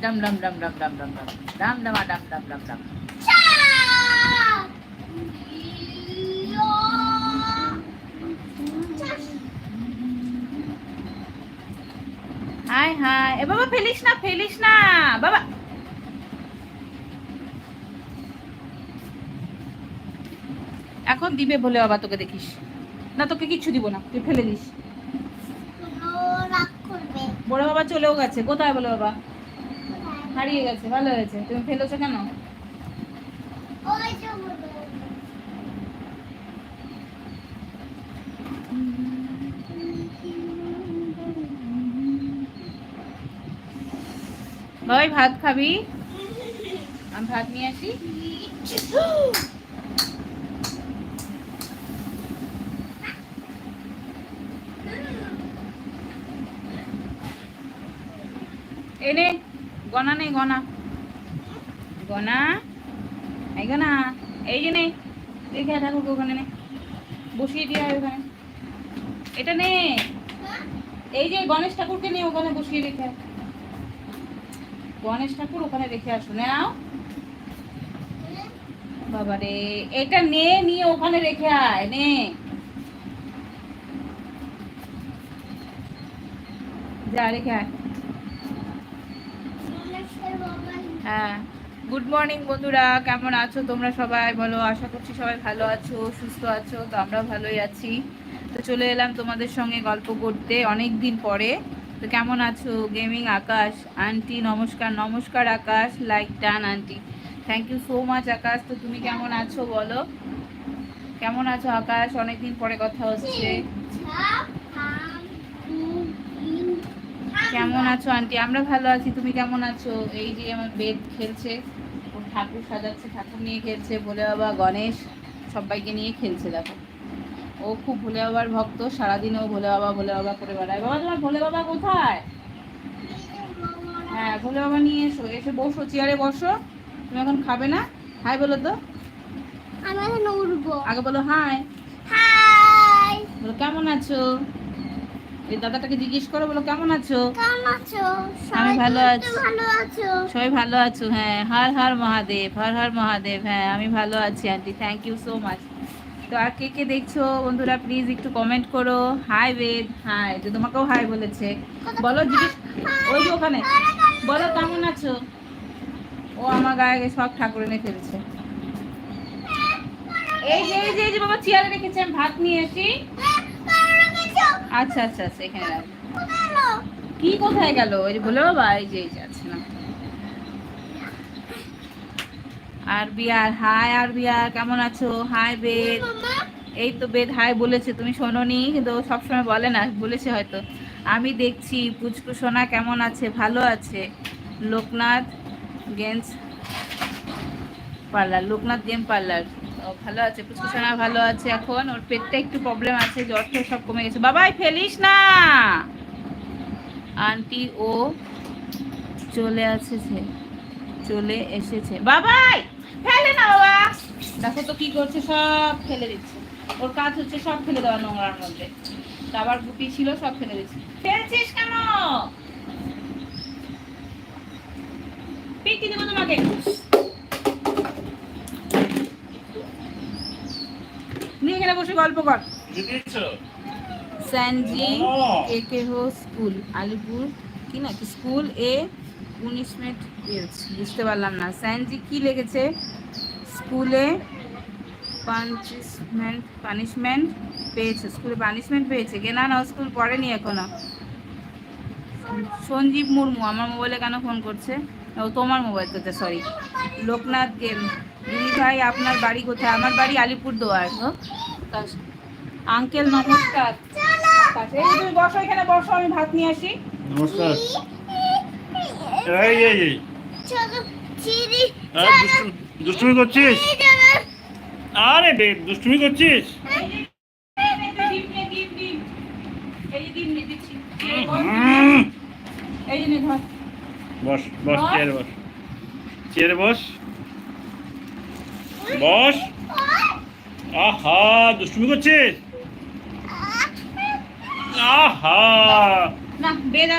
ডম ডম ডম ডম ডম ডম ডম ডম ডম ডম ডম ডম ডম। High high, এ বাবা ফেলিস না, ফেলিস না বাবা। এখন দিবে বলে বাবা, তোকে দেখিস না, তোকে কিচ্ছু দিব না, তুই ফেলে দিস। বড় বাবা চলেও গেছে। কোথায় বলে বাবা? হারিয়ে গেছে। ভালো হয়েছে, তুমি ফেলেছো কেন? ভাই ভাত খাবি? আমি ভাত নিয়ে আসি। এনে গনা নেই, গনা গনা, এই গনা, এই যে নে, দেখে ঠাকুরকে ওখানে নে, বসিয়ে দিয়ে হয় ওখানে। এটা নে, এই যে গণেশ ঠাকুরকে নিয়ে ওখানে বসিয়ে রেখে আয়। গণেশ ঠাকুর ওখানে রেখে আসো। নাও বাবা রে, এটা নে, নিয়ে ওখানে রেখে আয়। নে যা, রেখে আয়। হ্যাঁ, গুড মর্নিং বন্ধুরা, কেমন আছো তোমরা সবাই বলো? আশা করছি সবাই ভালো আছো, সুস্থ আছো। তো আমরাও ভালোই আছি। তো চলে এলাম তোমাদের সঙ্গে গল্প করতে অনেক দিন পরে। তো কেমন আছো? গেমিং আকাশ আন্টি, নমস্কার। নমস্কার Akash, like done aunty, thank you so much Akash. তো তুমি কেমন আছো বলো? কেমন আছো আকাশ? অনেকদিন পরে কথা হচ্ছে। কেমন আছো আন্টি? আমরা ভালো আছি, তুমি কেমন আছো? এই যে আমার বেদ খেলছে, ওর ঠাকুর সাজাচ্ছে, ঠাকুর নিয়ে খেলছে। ভোলে বাবা, গণেশ, সবাইকে নিয়ে খেলছে। দেখো, ও খুব ভোলে বাবার ভক্ত, সারাদিন ও ভোলে বাবা ভোলে বাবা করে বেড়ায়। বাবা, তোমার ভোলে বাবা কোথায়? হ্যাঁ, ভোলে বাবা নিয়ে এসো, এসে বসো, চেয়ারে বসো। তুমি এখন খাবে না? হাই বলো তো। আমি এখন উঠবো। আগে বলো হাই। হাই। বলো কেমন আছো। এই দাদাটাকে জিজ্ঞেস করো, বলো কেমন আছো। কেমন আছো? আমি সবাই ভালো তো আছি। ভালো আছো? সবাই ভালো আছো? হ্যাঁ, হর হর মহাদেব, হর হর মহাদেব। হ্যাঁ, আমি ভালো আছি aunty, thank you so much. তো আর কে কে দেখছো বন্ধুরা, প্লিজ একটু কমেন্ট করো। হাই বেদ, হাই। তো তোমাকেও হাই বলেছে, বলো জিজ্ঞেস। ওই যে ওখানে বলো কেমন আছো। ও আমার গায়ে সব ঠাকুর এনে ফেলছে। এই যে এই যে এই যে বাবা চেয়ারে রেখেছে, আমি ভাত নিয়ে আসি। আচ্ছা আচ্ছা আচ্ছা, এখানে রাখ। কি কোথায় গেল? ওই যে বলে বাবা, এই যে আছে না। আর বিয়ার, হাই। আর বিয়ার কেমন আছো? হাই বেদ। এই তো বেদ হাই বলেছে, তুমি শোনোনি, কিন্তু ও সবসময় বলে না, বলেছে হয়তো। আমি দেখছি। পুচকু সোনা কেমন আছে? ভালো আছে। Loknath games parlour, Loknath game parlour, ও ভালো আছে। পুচকু সোনা ভালো আছে। এখন ওর পেটটা একটু প্রবলেম আছে, জ্বর ঠর সব কমে গেছে। বাবাই ফেলিস না আন্টি, ও চলে আসছে, চলে এসেছে। বাবাই ফেলে না বাবা। দেখো তো কি করছে, সব ফেলে দিচ্ছে। ওর কাজ হচ্ছে সব ফেলে দেওয়া নোংরার মধ্যে। আবার গুটি ছিল, সব ফেলে দিচ্ছে। ফেলছিস কেন? পিটি দেবো তোমাকে। নিয়ে গেলে বসে গল্প কর। স্যানজি কে কে হো স্কুল, আলিপুর কি নাকি স্কুল এ পুনিশমেন্ট পেয়েছে, বুঝতে পারলাম না। স্যানজি কি লেগেছে? স্কুলে পানিশমেন্ট পেয়েছে, স্কুলে পানিশমেন্ট পেয়েছে কে? না না, স্কুল পড়েনি এখনো। সঞ্জীব মুর্মু আমার মোবাইলে কেন ফোন করছে? ও তোমার মোবাইল তো, সরি। লোকনাথ গেম, দিদি ভাই আপনার বাড়ি কোথায়? আমার বাড়ি আলিপুরদুয়ার। আঙ্কেল নমস্কার। এই তুমি বসো, এখানে বসো, আমি ভাত নিয়ে আসি। নমস্কার। এই এই এই দুষ্টুমি করছিস? আরে বে, দুষ্টুমি করছিস? বস বস, চেয়ারে বস, চেয়ারে বস, বস। আহা, দুষ্টুমি করছিস? আহা। না বেদ